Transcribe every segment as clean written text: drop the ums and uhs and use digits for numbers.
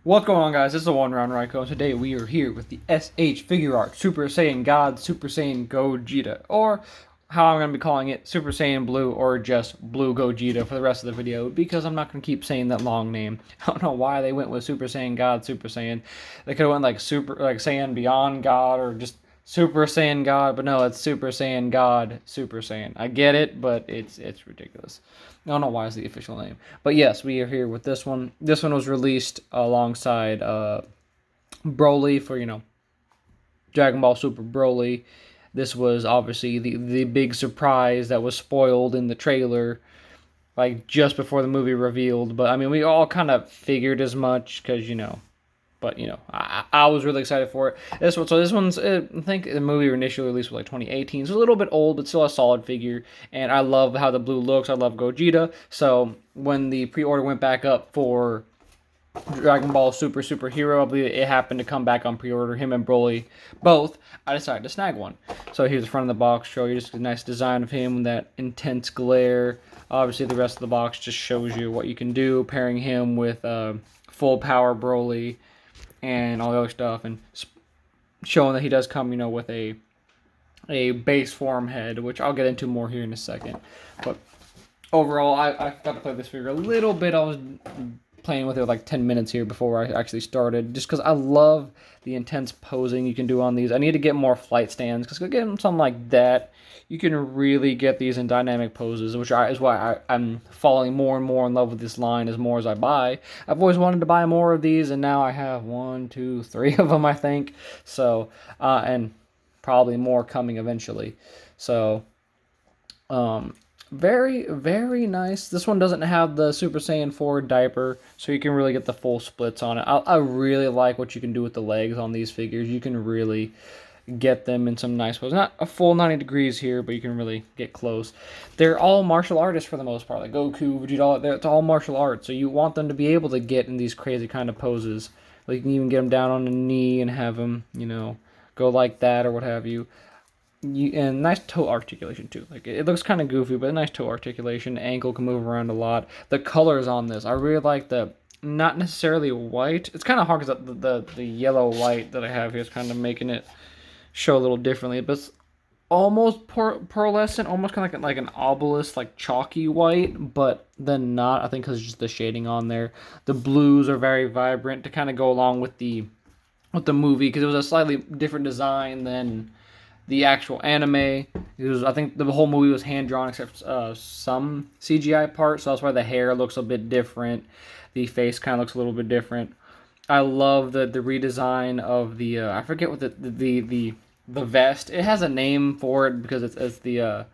What's going on, guys? This is the One Round Raiko, and today we are here with the SH Figurarts Super Saiyan God Super Saiyan Gogeta, or how I'm going to be calling it, Super Saiyan Blue, or just Blue Gogeta for the rest of the video, because I'm not going to keep saying that long name. I don't know why they went with Super Saiyan God Super Saiyan. They could have went like Saiyan Beyond God, or just Super Saiyan God, but no, it's Super Saiyan God Super Saiyan. I get it, but it's ridiculous. I don't know why it's the official name. But yes, we are here with this one. This one was released alongside Broly for, Dragon Ball Super Broly. This was obviously the big surprise that was spoiled in the trailer, like just before the movie revealed. But I mean, we all kind of figured as much because, but I was really excited for it. This one's I think the movie initially released was like 2018, so a little bit old, but still a solid figure. And I love how the blue looks. I love Gogeta. So when the pre-order went back up for Dragon Ball Super Hero, I believe it happened to come back on pre-order. Him and Broly both. I decided to snag one. So here's the front of the box. Show you just a nice design of him with that intense glare. Obviously, the rest of the box just shows you what you can do, pairing him with full power Broly and all the other stuff, and showing that he does come, with a base form head, which I'll get into more here in a second. But overall, I got to play this figure a little bit. I was playing with it like 10 minutes here before I actually started, just because I love the intense posing you can do on these. I need to get more flight stands, because getting something like that, you can really get these in dynamic poses, which is why I'm falling more and more in love with this line as more as I buy. I've always wanted to buy more of these, and now I have 1, 2, 3 of them, I think. So, and probably more coming eventually. So, very, very nice. This one doesn't have the Super Saiyan 4 diaper, so you can really get the full splits on it. I really like what you can do with the legs on these figures. You can really get them in some nice poses. Not a full 90 degrees here, but you can really get close. They're all martial artists for the most part. Like Goku, Vegeta, it's all martial arts. So you want them to be able to get in these crazy kind of poses. Like you can even get them down on a knee and have them, go like that or what have you. And nice toe articulation too. Like it looks kind of goofy, but nice toe articulation. Ankle can move around a lot. The colors on this, I really like the not necessarily white. It's kind of hard because the yellow light that I have here is kind of making it show a little differently, but it's almost pearlescent, almost kind of like an obelisk, like chalky white, but then not. I think because just the shading on there. The blues are very vibrant to kind of go along with the movie, because it was a slightly different design than the actual anime. I think the whole movie was hand drawn except some CGI parts, so that's why the hair looks a bit different. The face kind of looks a little bit different. I love the redesign of the I forget what the vest. It has a name for it because it's the a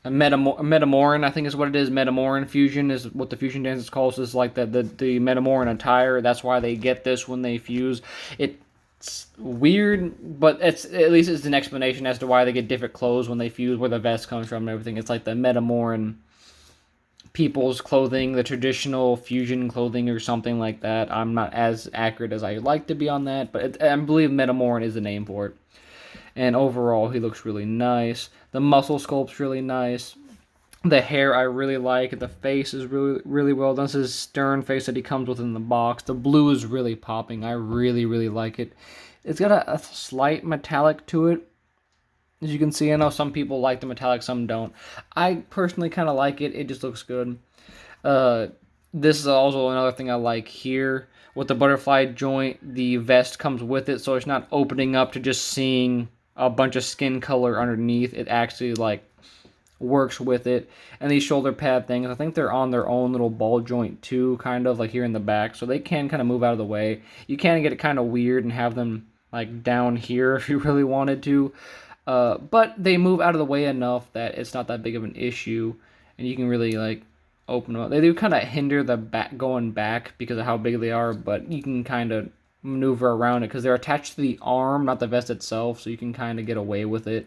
Metamoran, I think is what it is. Metamoran fusion is what the fusion dance is called. So it's like the Metamoran attire. That's why they get this when they fuse. It's weird, but at least it's an explanation as to why they get different clothes when they fuse, where the vest comes from and everything. It's like the Metamoran people's clothing, the traditional fusion clothing or something like that. I'm not as accurate as I like to be on that, but I believe Metamoran is the name for it. And overall, he looks really nice. The muscle sculpt's really nice. The hair I really like. The face is really, really well done. This is his stern face that he comes with in the box. The blue is really popping. I really, really like it. It's got a slight metallic to it. As you can see, I know some people like the metallic, some don't. I personally kind of like it. It just looks good. This is also another thing I like here. With the butterfly joint, the vest comes with it, so it's not opening up to just seeing a bunch of skin color underneath. It actually, works with it. And these shoulder pad things, I think they're on their own little ball joint too, kind of, like here in the back, so they can kind of move out of the way. You can get it kind of weird and have them, down here if you really wanted to. But they move out of the way enough that it's not that big of an issue, and you can really open them up. They do kind of hinder the back going back because of how big they are, but you can kind of maneuver around it because they're attached to the arm, not the vest itself, so you can kind of get away with it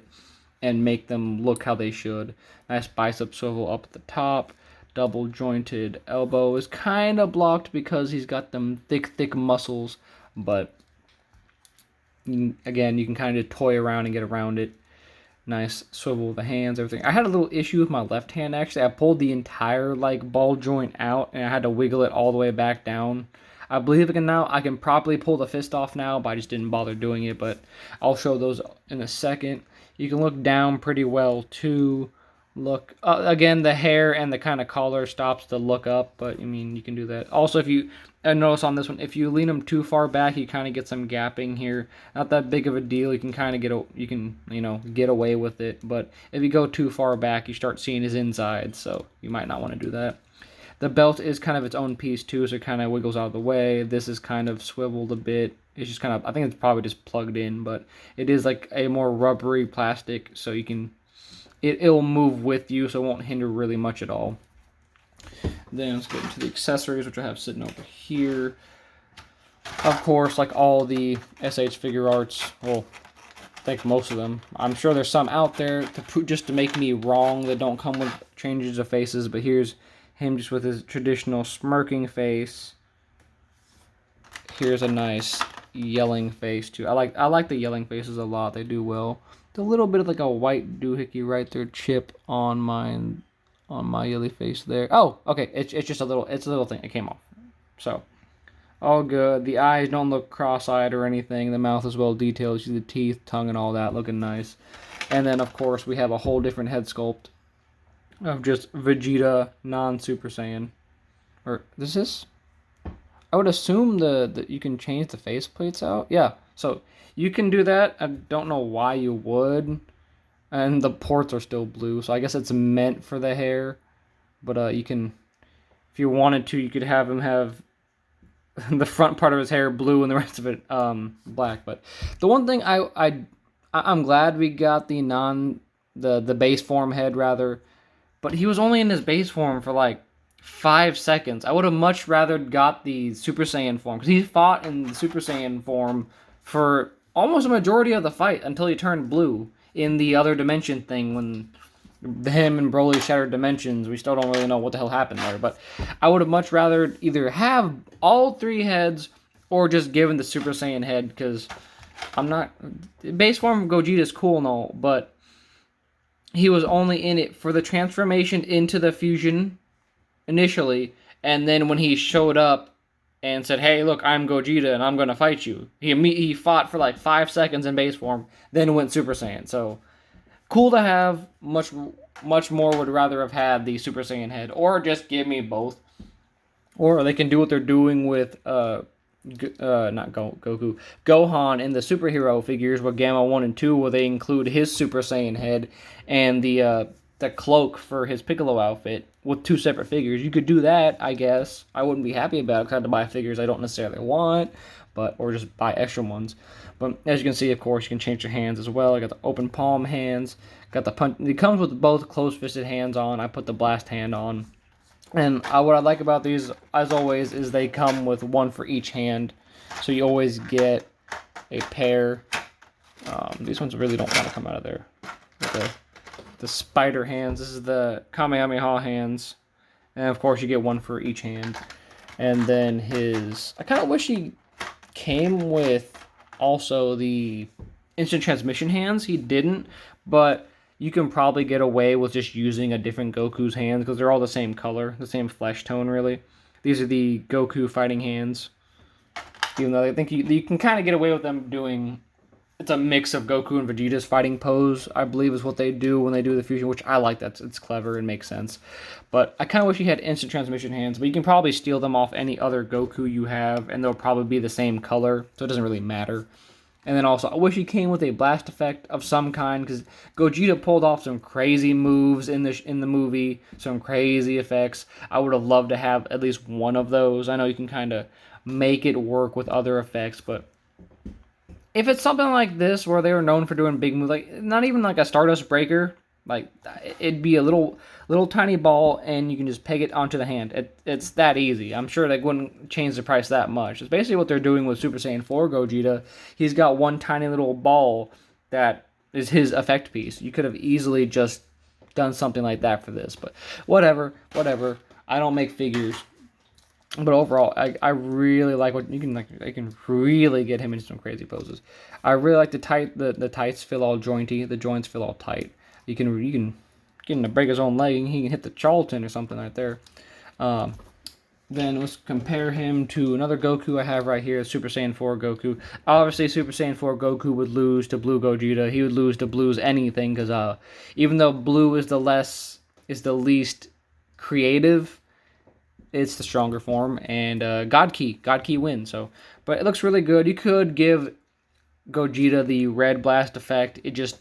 and make them look how they should. Nice bicep swivel up at the top. Double jointed elbow is kind of blocked because he's got them thick muscles, but again, you can kind of toy around and get around it. Nice swivel of the hands, everything. I had a little issue with my left hand, actually. I pulled the entire, ball joint out, and I had to wiggle it all the way back down. I believe I can probably pull the fist off now, but I just didn't bother doing it. But I'll show those in a second. You can look down pretty well too. Look again, the hair and the kind of collar stops to look up, but I mean you can do that. Also, if you notice on this one, if you lean them too far back, you kind of get some gapping here. Not that big of a deal. You can kind of get away with it. But if you go too far back, you start seeing his inside, so you might not want to do that. The belt is kind of its own piece too, so it kind of wiggles out of the way. This is kind of swiveled a bit. It's just kind of, I think it's probably just plugged in, but it is like a more rubbery plastic, so you can. It'll move with you, so it won't hinder really much at all. Then let's get into the accessories, which I have sitting over here. Of course, like all the SH Figurarts, well, I think most of them. I'm sure there's some out there just to make me wrong that don't come with changes of faces, but here's him just with his traditional smirking face. Here's a nice yelling face too. I like the yelling faces a lot. They do well. A little bit of like a white doohickey right there chip on my yelly face there. Oh, okay. It's just a little thing. It came off. So all good. The eyes don't look cross-eyed or anything. The mouth is well detailed. You see the teeth, tongue, and all that looking nice. And then of course we have a whole different head sculpt of just Vegeta non-Super Saiyan. Or is this? I would assume that you can change the face plates out. Yeah. So you can do that. I don't know why you would. And the ports are still blue, so I guess it's meant for the hair. But you can, if you wanted to, you could have him have the front part of his hair blue and the rest of it black. But the one thing I'm glad we got the base form head rather, but he was only in his base form for like 5 seconds. I would have much rather got the Super Saiyan form, because he fought in the Super Saiyan form for almost a majority of the fight until he turned blue in the other dimension thing when him and Broly shattered dimensions. We still don't really know what the hell happened there, but I would have much rather either have all 3 heads or just given the Super Saiyan head, because I'm not... Base form of Gogeta is cool and all, but he was only in it for the transformation into the fusion initially, and then when he showed up and said, "Hey, look, I'm Gogeta and I'm gonna fight you," he fought for like 5 seconds in base form, then went Super Saiyan. So cool to have. Much more would rather have had the Super Saiyan head, or just give me both. Or they can do what they're doing with not Goku, Gohan in the superhero figures with Gamma 1 and 2, where they include his Super Saiyan head and the cloak for his Piccolo outfit with 2 separate figures. You could do that, I guess. I wouldn't be happy about it because I had to buy figures I don't necessarily want, or just buy extra ones. But as you can see, of course, you can change your hands as well. I got the open palm hands, got the punch. It comes with both closed-fisted hands on. I put the blast hand on. And what I like about these, as always, is they come with one for each hand. So you always get a pair. These ones really don't want to come out of there. The spider hands. This is the Kamehameha hands. And of course you get one for each hand. And then I kind of wish he came with also the instant transmission hands. He didn't, but you can probably get away with just using a different Goku's hands because they're all the same color, the same flesh tone really. These are the Goku fighting hands. Even though I think you can kind of get away with them doing... It's a mix of Goku and Vegeta's fighting pose, I believe is what they do when they do the fusion, which I like that. It's clever and makes sense. But I kind of wish he had instant transmission hands, but you can probably steal them off any other Goku you have, and they'll probably be the same color, so it doesn't really matter. And then also, I wish he came with a blast effect of some kind, because Gogeta pulled off some crazy moves in the movie, some crazy effects. I would have loved to have at least one of those. I know you can kind of make it work with other effects, but if it's something like this where they were known for doing big moves, like not even like a Stardust Breaker, like it'd be a little tiny ball and you can just peg it onto the hand. It's that easy. I'm sure they wouldn't change the price that much. It's basically what they're doing with Super Saiyan 4 Gogeta. He's got one tiny little ball that is his effect piece. You could have easily just done something like that for this, but whatever. I don't make figures. But overall, I really like what you can like. I can really get him into some crazy poses. I really like the tights feel all jointy. The joints feel all tight. You can get him to break his own leg and he can hit the Charlton or something right there. Then let's compare him to another Goku I have right here, Super Saiyan 4 Goku. Obviously, Super Saiyan 4 Goku would lose to Blue Gogeta. He would lose to Blue's anything because even though Blue is the least creative, it's the stronger form, and God Key wins. So, but it looks really good. You could give Gogeta the Red Blast effect. It just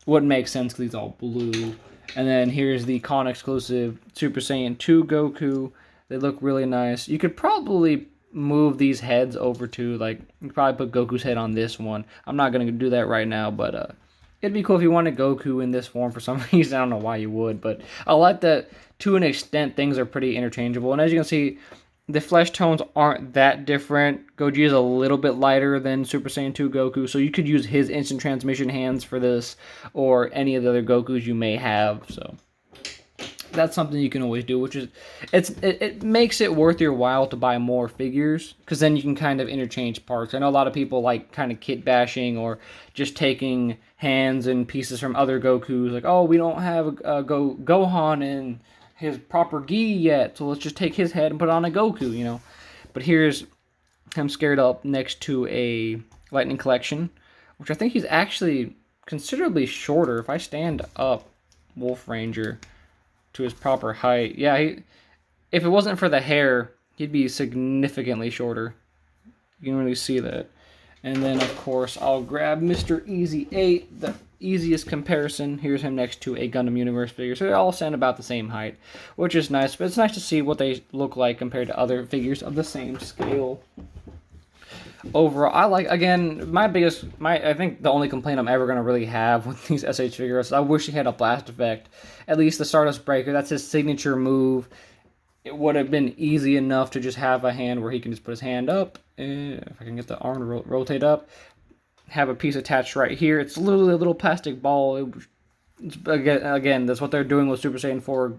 wouldn't make sense because he's all blue. And then here's the con exclusive Super Saiyan 2 Goku. They look really nice. You could probably move these heads over to, like, you could probably put Goku's head on this one. I'm not going to do that right now, but it'd be cool if you wanted Goku in this form for some reason. I don't know why you would, but I like that to an extent things are pretty interchangeable. And as you can see, the flesh tones aren't that different. Gogeta's a little bit lighter than Super Saiyan 2 Goku, so you could use his instant transmission hands for this, or any of the other Gokus you may have, so that's something you can always do, which is, it makes it worth your while to buy more figures, because then you can kind of interchange parts. I know a lot of people like kind of kit bashing, or just taking hands and pieces from other Gokus, like, oh, we don't have Gohan in his proper gi yet, so let's just take his head and put on a Goku, you know. But here's him scared up next to a Lightning Collection, which I think he's actually considerably shorter. If I stand up Wolf Ranger to his proper height, yeah, if it wasn't for the hair, he'd be significantly shorter. You can really see that. And then, of course, I'll grab Mr. Easy 8, the easiest comparison. Here's him next to a Gundam Universe figure. So they all stand about the same height, which is nice. But it's nice to see what they look like compared to other figures of the same scale. Overall, I like, again, I think the only complaint I'm ever going to really have with these SH figures is I wish he had a blast effect. At least the Stardust Breaker, that's his signature move. It would have been easy enough to just have a hand where he can just put his hand up. If I can get the arm to rotate up. Have a piece attached right here. It's literally a little plastic ball. Again, that's what they're doing with Super Saiyan 4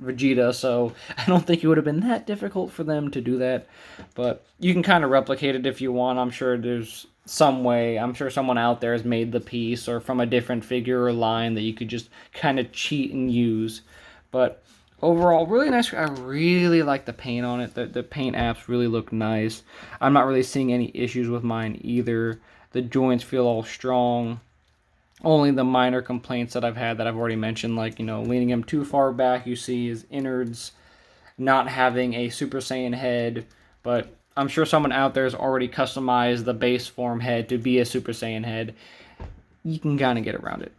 Vegeta, so I don't think it would have been that difficult for them to do that. But you can kind of replicate it if you want. I'm sure there's some way. I'm sure someone out there has made the piece, or from a different figure or line that you could just kind of cheat and use. But overall, really nice. I really like the paint on it. The paint apps really look nice. I'm not really seeing any issues with mine either. The joints feel all strong. Only the minor complaints that I've had that I've already mentioned, like, you know, leaning him too far back, you see his innards, not having a Super Saiyan head, but I'm sure someone out there has already customized the base form head to be a Super Saiyan head. You can kind of get around it.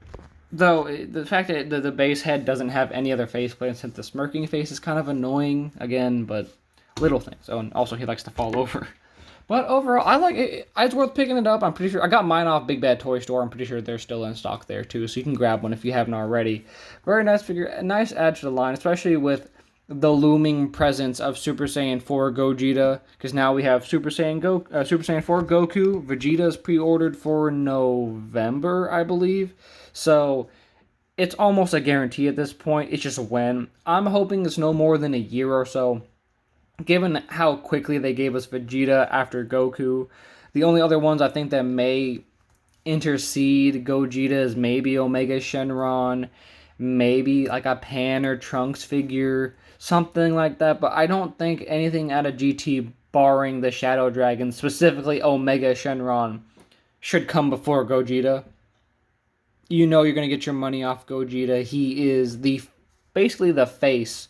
Though, the fact that the base head doesn't have any other faceplate, since the smirking face is kind of annoying, again, but little things. Oh, and also he likes to fall over. But overall, I like it. It's worth picking it up. I'm pretty sure I got mine off Big Bad Toy Store. I'm pretty sure they're still in stock there too, so you can grab one if you haven't already. Very nice figure, a nice add to the line, especially with the looming presence of Super Saiyan 4 Gogeta, because now we have Super Saiyan 4 Goku. Vegeta's pre-ordered for November, I believe. So it's almost a guarantee at this point. It's just when. I'm hoping it's no more than a year or so. Given how quickly they gave us Vegeta after Goku, the only other ones I think that may intercede Gogeta is maybe Omega Shenron, maybe like a Pan or Trunks figure, something like that. But I don't think anything out of GT, barring the Shadow Dragon, specifically Omega Shenron, should come before Gogeta. You know you're going to get your money off Gogeta. He is basically the face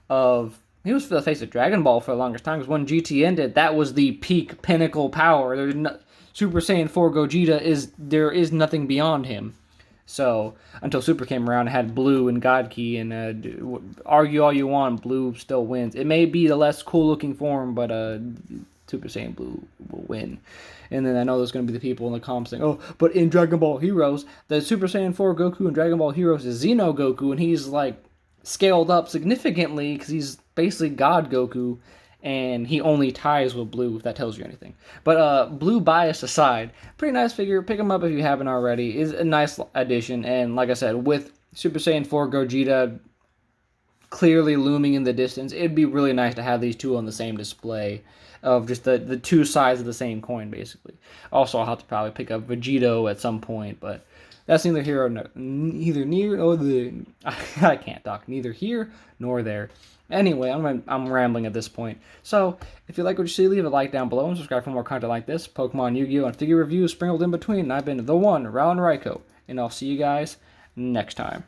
of... He was the face of Dragon Ball for the longest time, because when GT ended, that was the peak pinnacle power. Super Saiyan 4 Gogeta there is nothing beyond him. So, until Super came around and had Blue and God Key, and argue all you want, Blue still wins. It may be the less cool-looking form, but Super Saiyan Blue will win. And then I know there's going to be the people in the comments saying, oh, but in Dragon Ball Heroes, the Super Saiyan 4 Goku in Dragon Ball Heroes is Xeno Goku, and he's, like, scaled up significantly, because he's basically God Goku, and he only ties with Blue, if that tells you anything. But Blue bias aside, pretty nice figure. Pick him up if you haven't already. Is a nice addition, and like I said, with Super Saiyan 4 Gogeta clearly looming in the distance, it'd be really nice to have these two on the same display, of just the two sides of the same coin, basically. Also, I'll have to probably pick up Vegeto at some point, but that's neither here or neither near or the I can't talk. Neither here nor there. Anyway, I'm rambling at this point. So, if you like what you see, leave a like down below and subscribe for more content like this. Pokemon, Yu-Gi-Oh, and figure reviews sprinkled in between. And I've been the one, Round Raikou, and I'll see you guys next time.